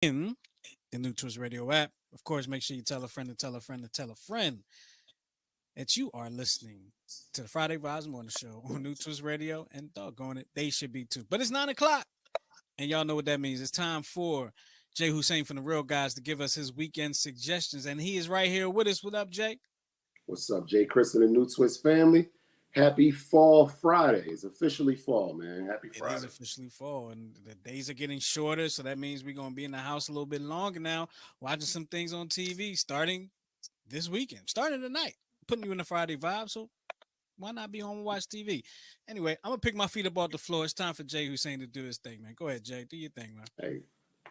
in the new Twist Radio app. Of course, make sure you tell a friend to tell a friend to tell a friend that you are listening to the Friday Vibes Morning Show on New Twist Radio, and doggone it, they should be too. But it's 9 o'clock, and y'all know what that means. It's time for Jay Hussein from the Real Guys to give us his weekend suggestions, and he is right here with us. What up, Jay? What's up, Jay Chris and the New Twist family? Happy Fall Friday. It's officially fall, man. Happy It is Friday. officially fall, and the days are getting shorter, so that means we're gonna be in the house a little bit longer now, watching some things on TV, starting this weekend, starting tonight, putting you in the Friday vibe. So why not be home and watch TV? Anyway, I'm gonna pick my feet up off the floor. It's time for Jay Hussein to do his thing, man. Go ahead, Jay. Do your thing, man. Hey,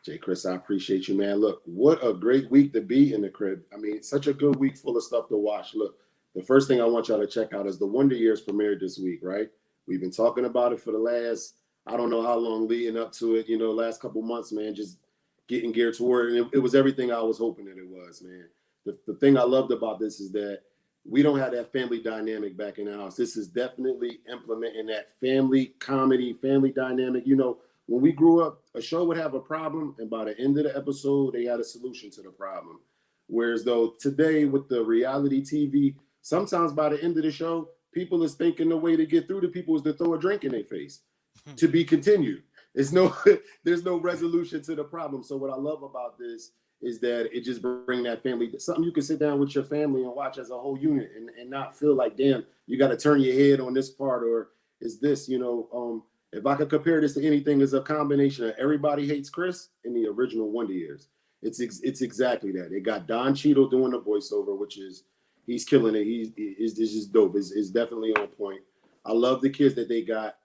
Jay Chris, I appreciate you, man. Look, what a great week to be in the crib. I mean, such a good week full of stuff to watch. Look, the first thing I want y'all to check out is the Wonder Years premiered this week, right? We've been talking about it for the last, I don't know how long leading up to it, last couple months, man, just getting geared toward it. And it was everything I was hoping that it was, man. The thing I loved about this is that we don't have that family dynamic back in the house. This is definitely implementing that family comedy, family dynamic. When we grew up, a show would have a problem, and by the end of the episode, they had a solution to the problem. Whereas though today with the reality TV, sometimes by the end of the show, people is thinking the way to get through to people is to throw a drink in their face. To be continued. There's no resolution to the problem. So what I love about this is that it just bring that family, something you can sit down with your family and watch as a whole unit and not feel like, damn, you got to turn your head on this part, or is this, if I could compare this to anything, it's a combination of Everybody Hates Chris and the original Wonder Years. It's exactly that. It got Don Cheadle doing the voiceover, which is, he's killing it. He's just dope. It's definitely on point. I love the kids that they got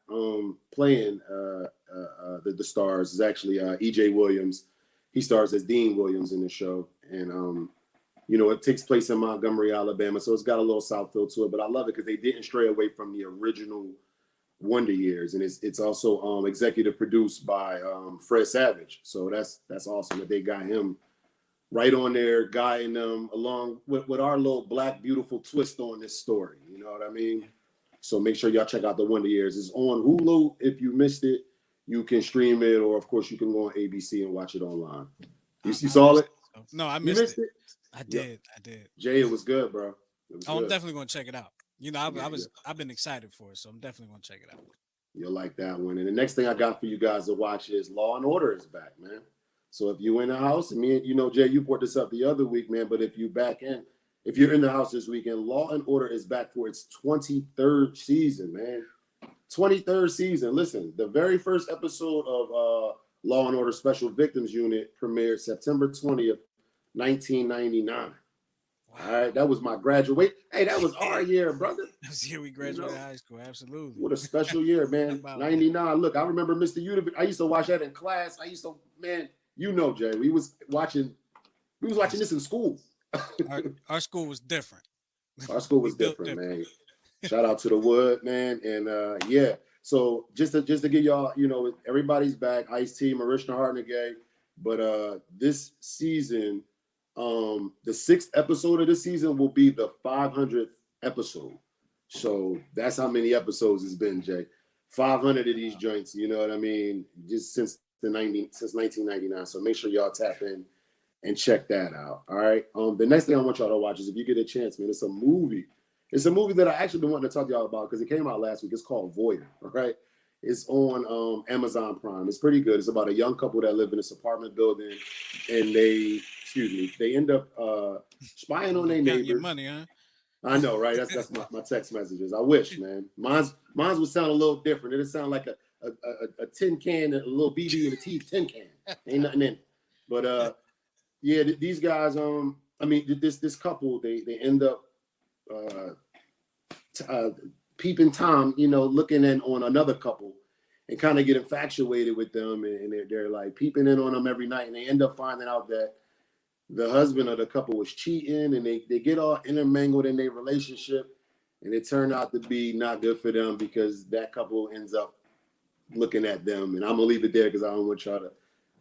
playing the stars. Is actually E.J. Williams. He stars as Dean Williams in the show, and it takes place in Montgomery, Alabama, so it's got a little South feel to it. But I love it because they didn't stray away from the original Wonder Years, and it's also executive produced by Fred Savage. So that's awesome that they got him right on there, guiding them along with our little black beautiful twist on this story. You know what I mean? So make sure y'all check out the Wonder Years. It's on Hulu. If you missed it, you can stream it, or of course you can go on ABC and watch it online. You saw it? No, I You missed missed it. it? I did. I did. Jay, it was good, bro. It was Oh, I'm good. definitely gonna check it out. Yeah, I've been excited for it, so I'm definitely gonna check it out. you'll like that one. And the next thing I got for you guys to watch is Law and Order is back, man. So if you in the house, and me, Jay, you brought this up the other week, man. But if you're in the house this weekend, Law and Order is back for its 23rd season, man. 23rd season. Listen, the very first episode of Law and Order Special Victims Unit premiered September 20th, 1999. Wow. All right, that was my graduate. Hey, that was our year, brother. That was the year we graduated high school. Absolutely. What a special year, man. 99. Look, I remember Mr. Udovich. I used to watch that in class. Man, Jay, we was watching this in school. Our school was different. Our school was different, man. Shout out to the Wood, man. And yeah. So just to give y'all, everybody's back. Ice-T, Marishna Hartnegay. But this season, the sixth episode of this season will be the 500th episode. So that's how many episodes it's been, Jay. 500 of these joints, you know what I mean? Just since 1999. So make sure y'all tap in and check that out. All right. The next thing I want y'all to watch is, if you get a chance, man, it's a movie. It's a movie that I actually been wanting to talk to y'all about because it came out last week. It's called Voyeur. All right. It's on Amazon Prime. It's pretty good. It's about a young couple that live in this apartment building, and they end up spying on their neighbors. Your money, huh? I know, right? That's my text messages. I wish, man. Mine's would sound a little different. It'd sound like a tin can, a little BB in a tin can. Ain't nothing in it. But yeah, these guys, this couple, they end up peeping Tom, looking in on another couple and kind of get infatuated with them, and they're like peeping in on them every night, and they end up finding out that the husband of the couple was cheating, and they get all intermingled in their relationship, and it turned out to be not good for them because that couple ends up looking at them. And I'm gonna leave it there because I don't want y'all to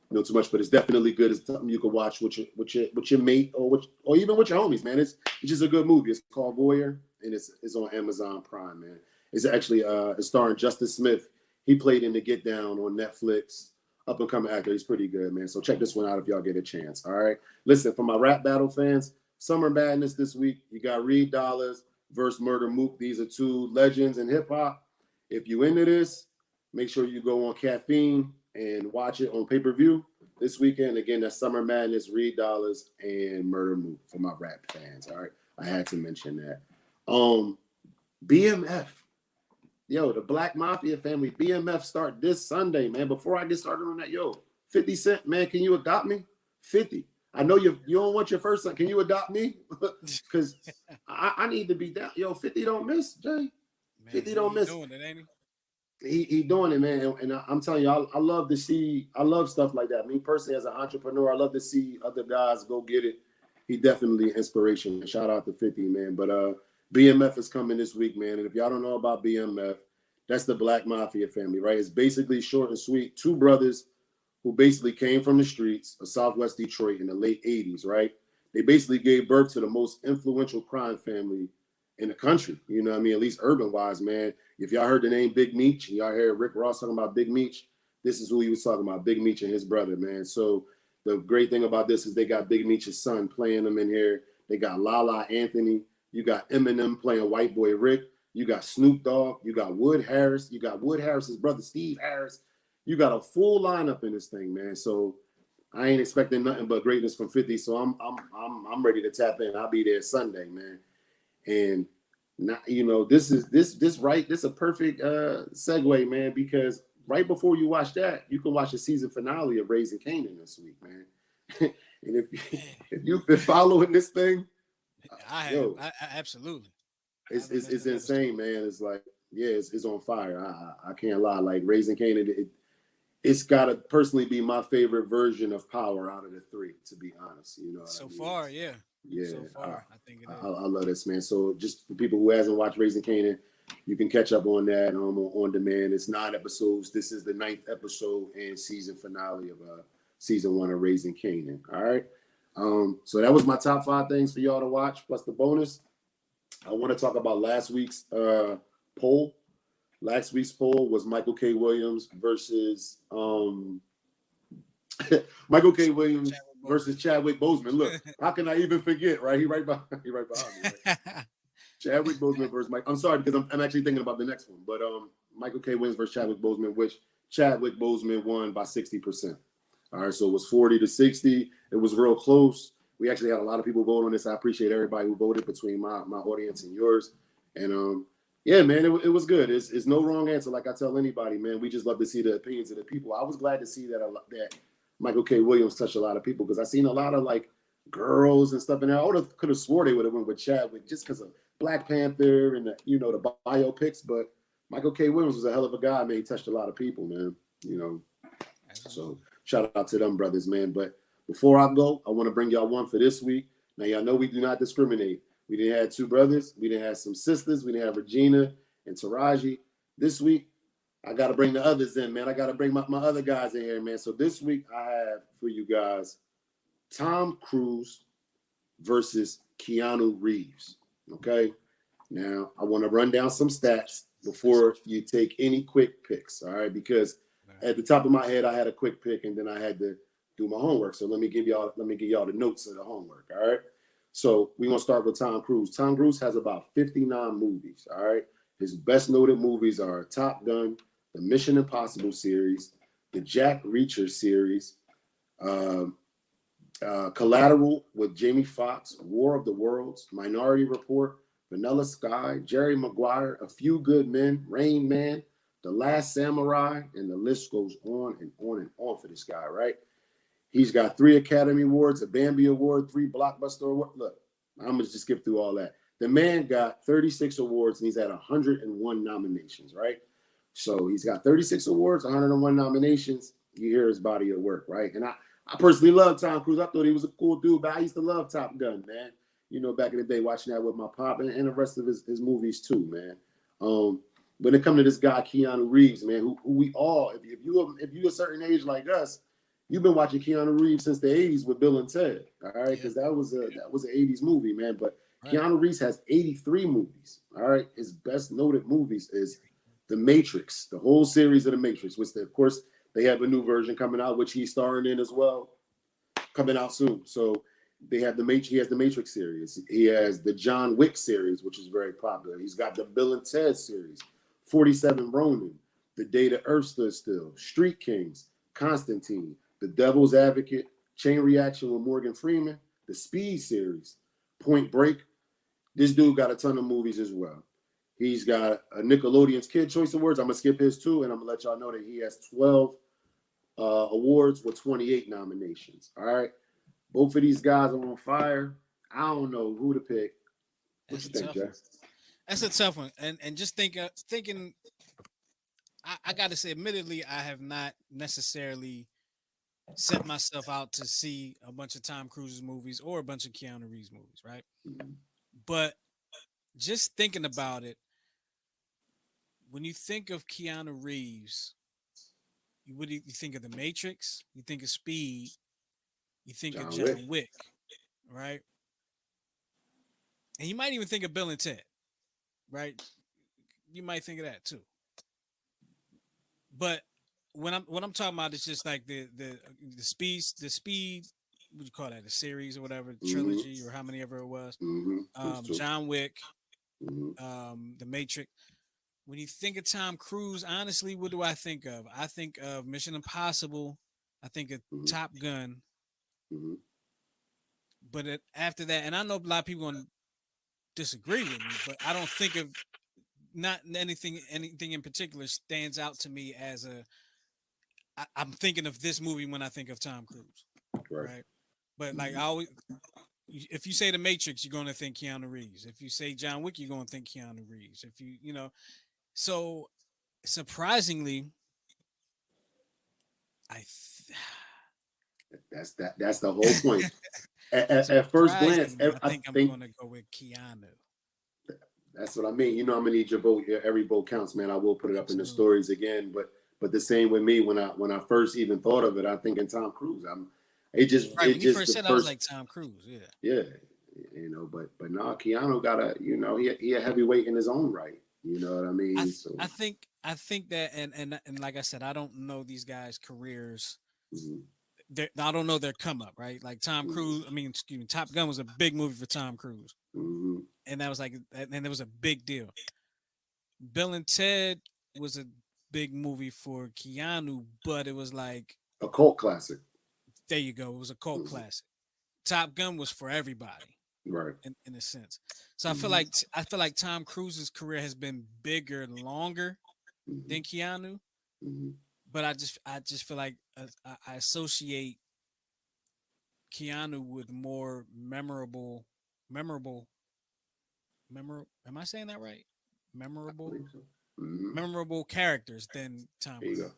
know too much, but it's definitely good. It's something you can watch with your mate or even with your homies, man. It's just a good movie. It's called Voyeur, and it's on Amazon Prime, man. It's actually it's starring Justice Smith. He played in The Get Down on Netflix. up and coming actor. He's pretty good, man. So check this one out if y'all get a chance. All right. Listen, for my rap battle fans, Summer Madness this week, you got Reed Dollars versus Murder Mook. These are two legends in hip hop. If you into this, make sure you go on Caffeine and watch it on pay-per-view this weekend. Again, that's Summer Madness, Reed Dollars, and Murder Mook for my rap fans. All right. I had to mention that. BMF. Yo, the Black Mafia family, BMF start this Sunday, man. Before I get started on that, yo, 50 Cent, man, can you adopt me? 50. I know you don't want your first son. Can you adopt me? Because I need to be down. Yo, 50 don't miss, Jay. Man, 50 don't miss. Doing it, ain't He doing it, man. And I'm telling you, I love to see, I love stuff like that. Me personally, as an entrepreneur, I love to see other guys go get it. He definitely an inspiration. Shout out to 50, man. But BMF is coming this week, man. And if y'all don't know about BMF, that's the Black Mafia family, right? It's basically short and sweet. Two brothers who basically came from the streets of Southwest Detroit in the late 80s, right? They basically gave birth to the most influential crime family in the country. You know what I mean? At least urban-wise, man. If y'all heard the name Big Meech, and y'all heard Rick Ross talking about Big Meech, this is who he was talking about, Big Meech and his brother, man. So the great thing about this is they got Big Meech's son playing them in here. They got Lala Anthony. You got Eminem playing White Boy Rick. You got Snoop Dogg. You got Wood Harris. You got Wood Harris's brother, Steve Harris. You got a full lineup in this thing, man. So I ain't expecting nothing but greatness from 50. So I'm ready to tap in. I'll be there Sunday, man. And not, you know, this is a perfect segue, man, because right before you watch that, you can watch the season finale of Raising Kanan this week, man. And if you've been following this thing, I have. yo, I absolutely. it's insane, man. It's like, yeah, it's on fire. I can't lie. Like Raising Kanan, it's got to personally be my favorite version of Power out of the three, to be honest. You know what So I mean? far, yeah. Yeah, So far, I think it is. I love this, man. So just for people who hasn't watched Raising Kanan, you can catch up on that on demand. It's 9 episodes. This is the 9th episode and season finale of season 1 of Raising Kanan. All right. So that was my top 5 things for y'all to watch, plus the bonus. I want to talk about last week's poll. Last week's poll was Michael K. Williams versus Michael K. Williams versus Chadwick Boseman. Look, how can I even forget, right? He right behind me. Right? Chadwick Boseman versus Mike. I'm sorry because I'm actually thinking about the next one. But Michael K. Williams versus Chadwick Boseman, which Chadwick Boseman won by 60%. All right, so it was 40-60. It was real close. We actually had a lot of people vote on this. I appreciate everybody who voted between my audience and yours. And yeah, man, it was good. It's no wrong answer. Like I tell anybody, man, we just love to see the opinions of the people. I was glad to see that Michael K. Williams touched a lot of people because I seen a lot of like girls and stuff in there. I could have swore they would have went with Chadwick just because of Black Panther and the biopics. But Michael K. Williams was a hell of a guy, man. He touched a lot of people, man. So shout out to them brothers, man. But before I go, I want to bring y'all one for this week. Now y'all know we do not discriminate. We didn't have 2 brothers. We didn't have some sisters. We didn't have Regina and Taraji. This week, I got to bring the others in, man. I got to bring my other guys in here, man. So this week, I have for you guys Tom Cruise versus Keanu Reeves. Okay? Now, I want to run down some stats before you take any quick picks, all right? Because at the top of my head, I had a quick pick, and then I had to do my homework. So let me give y'all the notes of the homework, all right? So we're going to start with Tom Cruise. Tom Cruise has about 59 movies, all right? His best noted movies are Top Gun, the Mission Impossible series, the Jack Reacher series, Collateral with Jamie Foxx, War of the Worlds, Minority Report, Vanilla Sky, Jerry Maguire, A Few Good Men, Rain Man, The Last Samurai, and the list goes on and on and on for this guy, right? He's got 3 Academy Awards, a Bambi Award, 3 Blockbuster Awards. Look, I'm going to just skip through all that. The man got 36 awards, and he's had 101 nominations, right? So he's got 36 awards, 101 nominations. You hear his body of work, right? And I personally love Tom Cruise. I thought he was a cool dude, but I used to love Top Gun, man. Back in the day, watching that with my pop and the rest of his movies too, man. When it comes to this guy, Keanu Reeves, man, who we all, if you're a certain age like us, you've been watching Keanu Reeves since the 80s with Bill and Ted, all right? Because that was an 80s movie, man. But Keanu Reeves has 83 movies, all right? His best noted movies is The Matrix, the whole series of The Matrix, which, of course, They have a new version coming out, which he's starring in as well, coming out soon. So they have he has the Matrix series. He has the John Wick series, which is very popular. He's got the Bill and Ted series, 47 Ronin, The Day the Earth Stood Still, Street Kings, Constantine, The Devil's Advocate, Chain Reaction with Morgan Freeman, the Speed series, Point Break. This dude got a ton of movies as well. He's got a Nickelodeon's Kid Choice Awards. I'm going to skip his too, and I'm going to let y'all know that he has 12 awards with 28 nominations. All right. Both of these guys are on fire. I don't know who to pick. What That's you a think, tough one. Jess? That's a tough one. And just thinking, I got to say, admittedly, I have not necessarily set myself out to see a bunch of Tom Cruise's movies or a bunch of Keanu Reeves movies, right? Mm-hmm. But just thinking about it, when you think of Keanu Reeves, you think of The Matrix, you think of Speed, you think of John Wick. John Wick, right? And you might even think of Bill and Ted, right? You might think of that too. But what I'm talking about is just like the speed what do you call that, the series or whatever, the Mm-hmm. trilogy or how many ever it was. Mm-hmm. John Wick, Mm-hmm. the Matrix. When you think of Tom Cruise, honestly, what do I think of? I think of Mission Impossible. I think of Mm-hmm. Top Gun. Mm-hmm. But after that, and I know a lot of people going to disagree with me, but I don't think of not anything in particular stands out to me as I'm thinking of this movie when I think of Tom Cruise, Right. right? But like Mm-hmm. I always, if you say The Matrix, you're going to think Keanu Reeves. If you say John Wick, you're going to think Keanu Reeves. If so surprisingly, I th- That's the whole point. At first glance, surprisingly, I I think I'm think going to go with Keanu. that's what I mean. You know, I'm gonna need your vote. Every vote counts, man. I will put it up in the Absolutely. stories again, but the same with me. When I first even thought of it, I'm thinking Tom Cruise. Right It when you just first the said, I was first like Tom Cruise. Yeah. yeah, but no, Keanu got he a heavyweight in his own right. You know what I mean? So I think that and like I said, I don't know these guys' careers. mhm, I don't know their come up, right? Like Tom mhm, Cruise. I mean, excuse me, Top Gun was a big movie for Tom Cruise, mhm. and that was like, and it was a big deal. Bill and Ted was a big movie for Keanu, but it was like, A cult classic. there you go, it was a cult Mhm. classic. Top Gun was for everybody Right. in a sense. So Mhm, I feel like Tom Cruise's career has been bigger, longer mhm, than Keanu, mhm. but I just feel like I associate Keanu with more memorable, Am I saying that right? I Memorable, believe so. Mhm. memorable characters than Tom There you go. Cruise.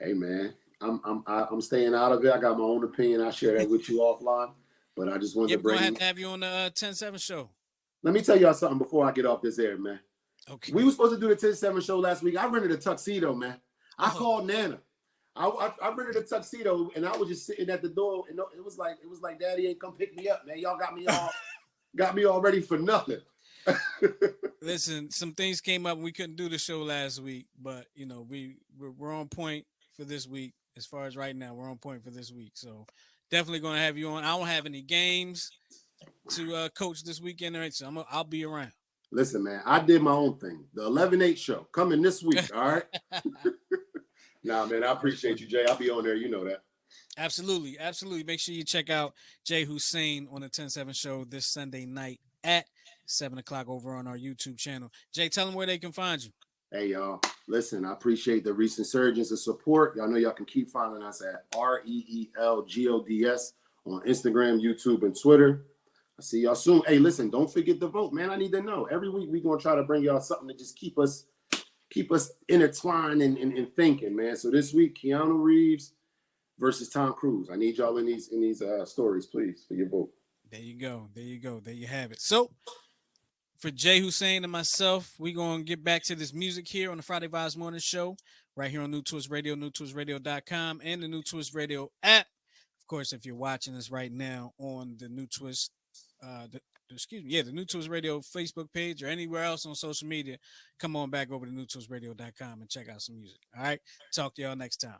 Hey man, I'm staying out of it. I got my own opinion. I share that with you offline. But I just wanted Yeah, to we're gonna have bring. to have you on the 10-7 show. Let me tell y'all something before I get off this air, man. We Okay. were supposed to do the 10-7 show last week. I rented a tuxedo, man. I Oh, called Nana. I rented a tuxedo and I was just sitting at the door and it was like Daddy ain't come pick me up, man. Y'all got me all ready for nothing. listen, some things came up. We couldn't do the show last week, but we're on point for this week. As far as right now, we're on point for this week. So definitely gonna have you on. I don't have any games to coach this weekend, right? So I'll be around. Listen, man, I did my own thing. The 11-8 show coming this week. All right. Nah, man, I That's appreciate you, funny. Jay. I'll be on there. You know that. Absolutely, absolutely. Make sure you check out Jay Hussein on the 10-7 show this Sunday night at 7 o'clock over on our YouTube channel. Jay, tell them where they can find you. Hey, y'all. Listen, I appreciate the recent surges of support. Y'all know y'all can keep finding us at REELGODS on Instagram, YouTube, and Twitter. I see y'all soon. Hey, listen, don't forget to vote, man. I need to know. Every week we're gonna try to bring y'all something to just keep us intertwined and thinking, man. So this week, Keanu Reeves versus Tom Cruise. I need y'all in these stories, please, for your vote. There you go. There you go. There you have it. So for Jay Hussein and myself, we're going to get back to this music here on the Friday Vibes Morning Show, right here on New Twist Radio, newtwistradio.com, and the New Twist Radio app. Of course, if you're watching us right now on the New Twist, excuse me, yeah, the New Tools Radio Facebook page or anywhere else on social media, come on back over to newtoolsradio.com and check out some music. All right. Talk to y'all next time.